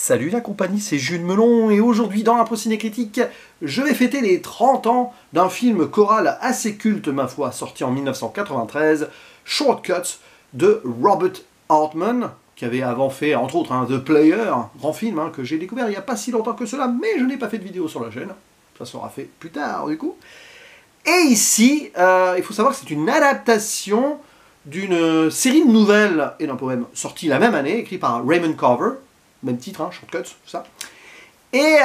Salut la compagnie, c'est Jules Melon et aujourd'hui dans Impro Ciné Critique, je vais fêter les 30 ans d'un film choral assez culte ma foi, sorti en 1993, Shortcuts de Robert Altman, qui avait avant fait entre autres The Player, grand film que j'ai découvert il n'y a pas si longtemps que cela, mais je n'ai pas fait de vidéo sur la chaîne, ça sera fait plus tard du coup. Et ici, il faut savoir que c'est une adaptation d'une série de nouvelles et d'un poème sorti la même année, écrit par Raymond Carver. Même titre, Shortcuts, tout ça. Et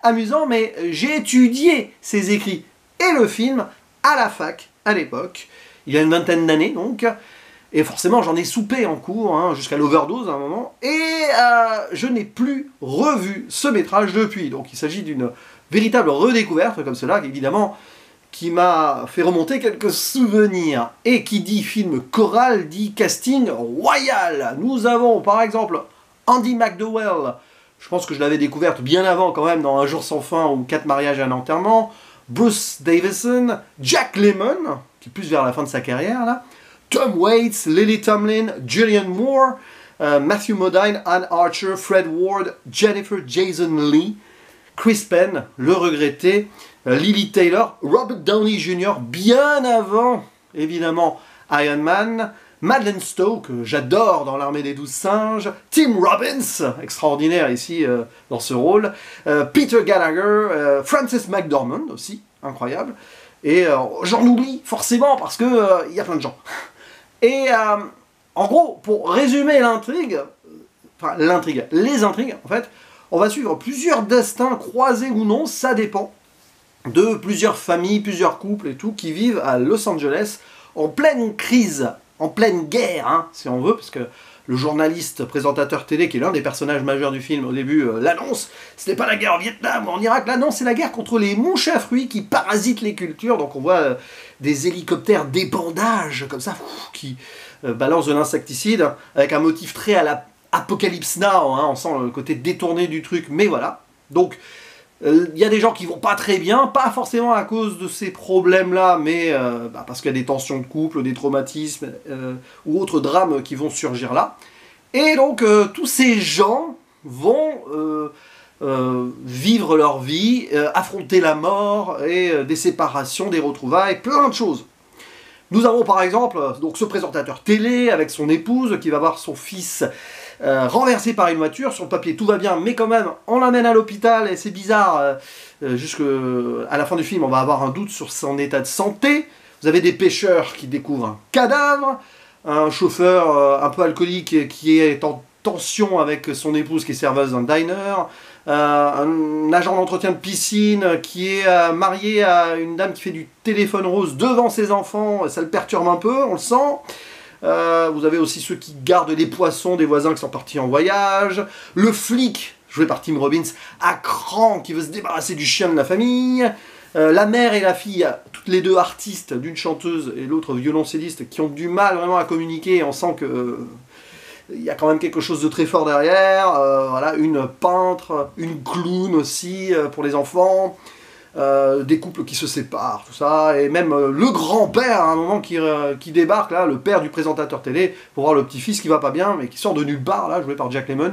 amusant, mais j'ai étudié ses écrits et le film à la fac, à l'époque, il y a une vingtaine d'années donc, et forcément j'en ai soupé en cours, jusqu'à l'overdose à un moment, et je n'ai plus revu ce métrage depuis. Donc il s'agit d'une véritable redécouverte comme cela, évidemment, qui m'a fait remonter quelques souvenirs. Et qui dit film choral dit casting royal. Nous avons par exemple Andie MacDowell, je pense que je l'avais découverte bien avant quand même dans Un jour sans fin ou 4 mariages et un enterrement. Bruce Davison, Jack Lemmon, qui est plus vers la fin de sa carrière là. Tom Waits, Lily Tomlin, Julianne Moore, Matthew Modine, Anne Archer, Fred Ward, Jennifer Jason Leigh, Chris Penn, le regretté, Lily Taylor, Robert Downey Jr. bien avant évidemment Iron Man, Madeleine Stowe, que j'adore dans l'Armée des 12 singes, Tim Robbins, extraordinaire ici dans ce rôle, Peter Gallagher, Frances McDormand aussi, incroyable, et j'en oublie forcément parce que y a plein de gens. Et en gros, pour résumer l'intrigue, les intrigues en fait, on va suivre plusieurs destins croisés ou non, ça dépend, de plusieurs familles, plusieurs couples et tout, qui vivent à Los Angeles en pleine crise, en pleine guerre, si on veut, parce que le journaliste présentateur télé, qui est l'un des personnages majeurs du film, au début, l'annonce, ce n'est pas la guerre au Vietnam ou en Irak, là non, c'est la guerre contre les mouches à fruits qui parasitent les cultures, donc on voit des hélicoptères d'épandage, comme ça, qui balancent de l'insecticide, avec un motif très à la Apocalypse Now, on sent le côté détourné du truc, mais voilà, donc il y a des gens qui vont pas très bien, pas forcément à cause de ces problèmes-là, mais parce qu'il y a des tensions de couple, des traumatismes ou autres drames qui vont surgir là. Et donc tous ces gens vont vivre leur vie, affronter la mort et des séparations, des retrouvailles, plein de choses. Nous avons par exemple donc ce présentateur télé avec son épouse qui va voir son fils renversé par une voiture. Sur le papier tout va bien, mais quand même on l'amène à l'hôpital et c'est bizarre, jusqu'à la fin du film on va avoir un doute sur son état de santé. Vous avez des pêcheurs qui découvrent un cadavre, un chauffeur un peu alcoolique qui est en tension avec son épouse qui est serveuse d'un diner, un agent d'entretien de piscine qui est marié à une dame qui fait du téléphone rose devant ses enfants, ça le perturbe un peu, on le sent. Vous avez aussi ceux qui gardent les poissons des voisins qui sont partis en voyage, le flic, joué par Tim Robbins, à cran qui veut se débarrasser du chien de la famille, la mère et la fille, toutes les deux artistes, d'une chanteuse et l'autre violoncelliste, qui ont du mal vraiment à communiquer, on sent que il y a quand même quelque chose de très fort derrière, voilà, une peintre, une clown aussi pour les enfants, des couples qui se séparent, tout ça, et même le grand-père à un moment qui débarque, là, le père du présentateur télé, pour voir le petit-fils qui va pas bien, mais qui sort de nulle part, là, joué par Jack Lemmon,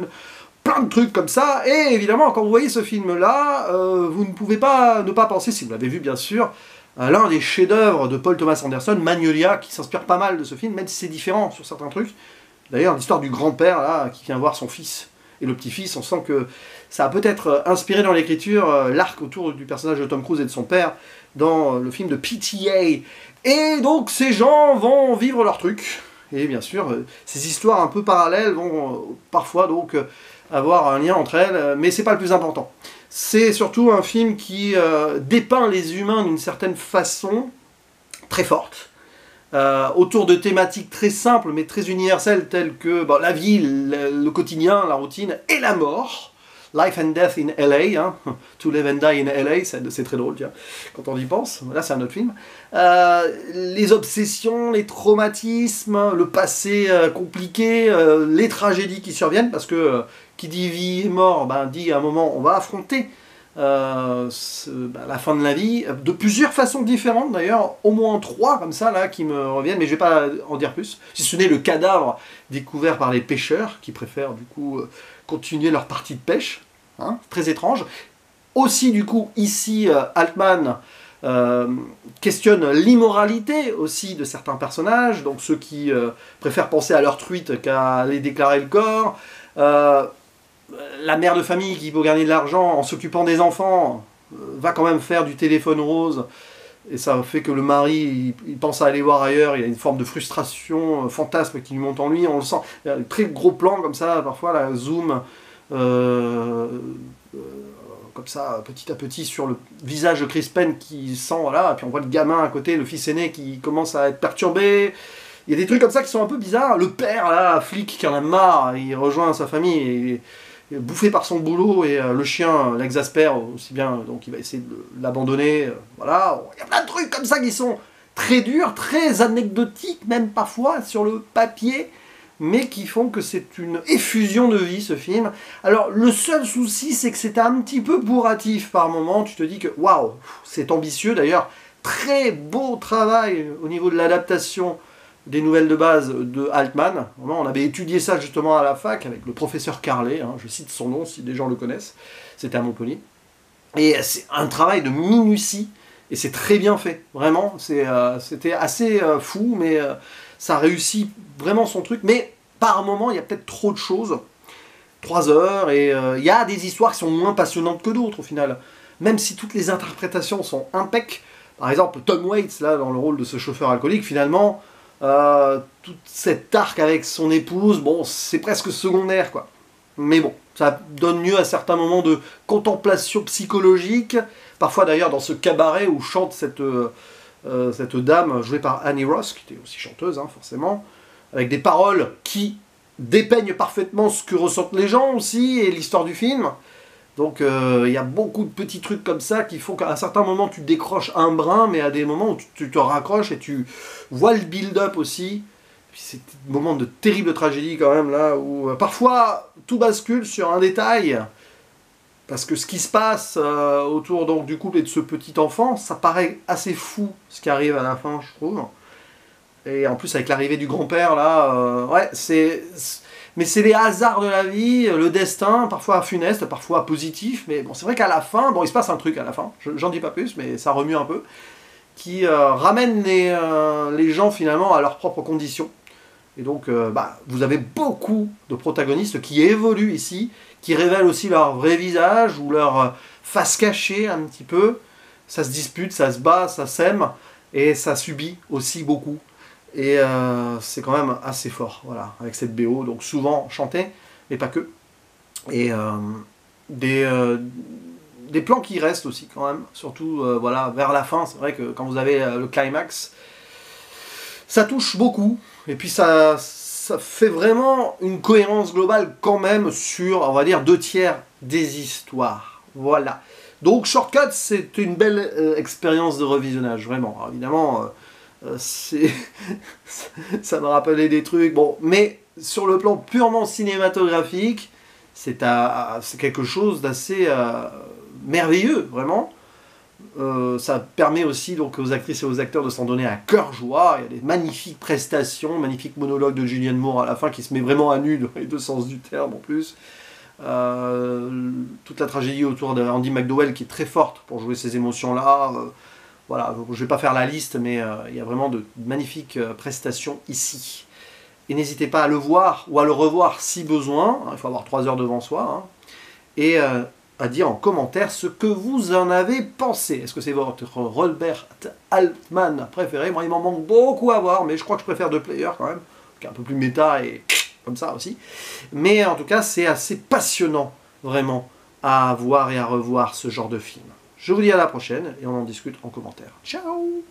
plein de trucs comme ça, et évidemment, quand vous voyez ce film-là, vous ne pouvez pas ne pas penser, si vous l'avez vu bien sûr, à l'un des chefs-d'œuvre de Paul Thomas Anderson, Magnolia, qui s'inspire pas mal de ce film, même si c'est différent sur certains trucs. D'ailleurs, l'histoire du grand-père, là, qui vient voir son fils et le petit-fils, on sent que ça a peut-être inspiré dans l'écriture l'arc autour du personnage de Tom Cruise et de son père dans le film de PTA. Et donc, ces gens vont vivre leur truc. Et bien sûr, ces histoires un peu parallèles vont parfois donc avoir un lien entre elles, mais c'est pas le plus important. C'est surtout un film qui dépeint les humains d'une certaine façon très forte. Autour de thématiques très simples mais très universelles telles que la vie, le quotidien, la routine et la mort. Life and Death in LA, To Live and Die in LA, c'est très drôle, tiens, quand on y pense. Là, c'est un autre film. Les obsessions, les traumatismes, le passé compliqué, les tragédies qui surviennent, parce que qui dit vie et mort, dit à un moment on va affronter la fin de la vie, de plusieurs façons différentes d'ailleurs, au moins 3 comme ça là qui me reviennent, mais je vais pas en dire plus, si ce n'est le cadavre découvert par les pêcheurs qui préfèrent du coup continuer leur partie de pêche, hein, très étrange. Aussi, du coup, ici, Altman questionne l'immoralité aussi de certains personnages, donc ceux qui préfèrent penser à leur truite qu'à aller déclarer le corps. La mère de famille qui, pour gagner de l'argent en s'occupant des enfants, va quand même faire du téléphone rose, et ça fait que le mari, il pense à aller voir ailleurs, il y a une forme de frustration, fantasme qui lui monte en lui, on le sent. Il y a un très gros plan comme ça, parfois, la zoom, comme ça, petit à petit, sur le visage de Chris Penn qui sent, voilà, et puis on voit le gamin à côté, le fils aîné qui commence à être perturbé. Il y a des trucs comme ça qui sont un peu bizarres. Le père, là, flic qui en a marre, il rejoint sa famille, et il est bouffé par son boulot, et le chien l'exaspère aussi bien, donc il va essayer de l'abandonner. Voilà, il y a plein de trucs comme ça qui sont très durs, très anecdotiques, même parfois, sur le papier, mais qui font que c'est une effusion de vie, ce film. Alors, le seul souci, c'est que c'est un petit peu bourratif par moment. Tu te dis que, waouh, c'est ambitieux. D'ailleurs, très beau travail au niveau de l'adaptation des nouvelles de base de Altman. On avait étudié ça justement à la fac avec le professeur Carlet, hein, je cite son nom si des gens le connaissent, c'était à Montpellier. Et c'est un travail de minutie, et c'est très bien fait, vraiment. C'était assez fou, mais ça réussit vraiment son truc. Mais par moment, il y a peut-être trop de choses. 3 heures, et il y a des histoires qui sont moins passionnantes que d'autres au final. Même si toutes les interprétations sont impeccables. Par exemple, Tom Waits, là, dans le rôle de ce chauffeur alcoolique, finalement, toute cette arc avec son épouse, bon, c'est presque secondaire, quoi. Mais bon, ça donne lieu à certains moments de contemplation psychologique. Parfois d'ailleurs dans ce cabaret où chante cette dame jouée par Annie Ross, qui était aussi chanteuse, hein, forcément, avec des paroles qui dépeignent parfaitement ce que ressentent les gens aussi, et l'histoire du film. Donc il y a beaucoup de petits trucs comme ça qui font qu'à un certain moment tu décroches un brin, mais à des moments où tu te raccroches et tu vois le build-up aussi. Puis c'est des moments de terrible tragédie quand même là, où parfois tout bascule sur un détail, parce que ce qui se passe autour donc, du couple et de ce petit enfant, ça paraît assez fou ce qui arrive à la fin, je trouve. Et en plus avec l'arrivée du grand-père là, ouais, mais c'est les hasards de la vie, le destin, parfois funeste, parfois positif, mais bon, c'est vrai qu'à la fin, bon, il se passe un truc à la fin, j'en dis pas plus, mais ça remue un peu, qui ramène les gens finalement à leurs propres conditions. Et donc, vous avez beaucoup de protagonistes qui évoluent ici, qui révèlent aussi leur vrai visage, ou leur face cachée un petit peu. Ça se dispute, ça se bat, ça s'aime, et ça subit aussi beaucoup. Et c'est quand même assez fort, voilà, avec cette BO, donc souvent chantée, mais pas que. Et des plans qui restent aussi quand même, surtout voilà, vers la fin. C'est vrai que quand vous avez le climax, ça touche beaucoup, et puis ça fait vraiment une cohérence globale quand même sur, on va dire, 2/3 des histoires. Voilà. Donc Short Cuts, c'est une belle expérience de revisionnage, vraiment. Alors, évidemment, ça me rappelait des trucs, bon, mais sur le plan purement cinématographique, c'est quelque chose d'assez merveilleux, vraiment. Ça permet aussi donc aux actrices et aux acteurs de s'en donner à cœur joie. Il y a des magnifiques prestations, magnifiques monologues de Julianne Moore à la fin qui se met vraiment à nu dans les deux sens du terme en plus. Toute la tragédie autour de Andy McDowell qui est très forte pour jouer ces émotions-là. Voilà, je ne vais pas faire la liste, mais il y a vraiment de magnifiques prestations ici. Et n'hésitez pas à le voir ou à le revoir si besoin. Il faut avoir 3 heures devant soi. Hein. Et à dire en commentaire ce que vous en avez pensé. Est-ce que c'est votre Robert Altman préféré? Moi, il m'en manque beaucoup à voir, mais je crois que je préfère The Player quand même, qui est un peu plus méta et comme ça aussi. Mais en tout cas, c'est assez passionnant, vraiment, à voir et à revoir ce genre de film. Je vous dis à la prochaine et on en discute en commentaire. Ciao!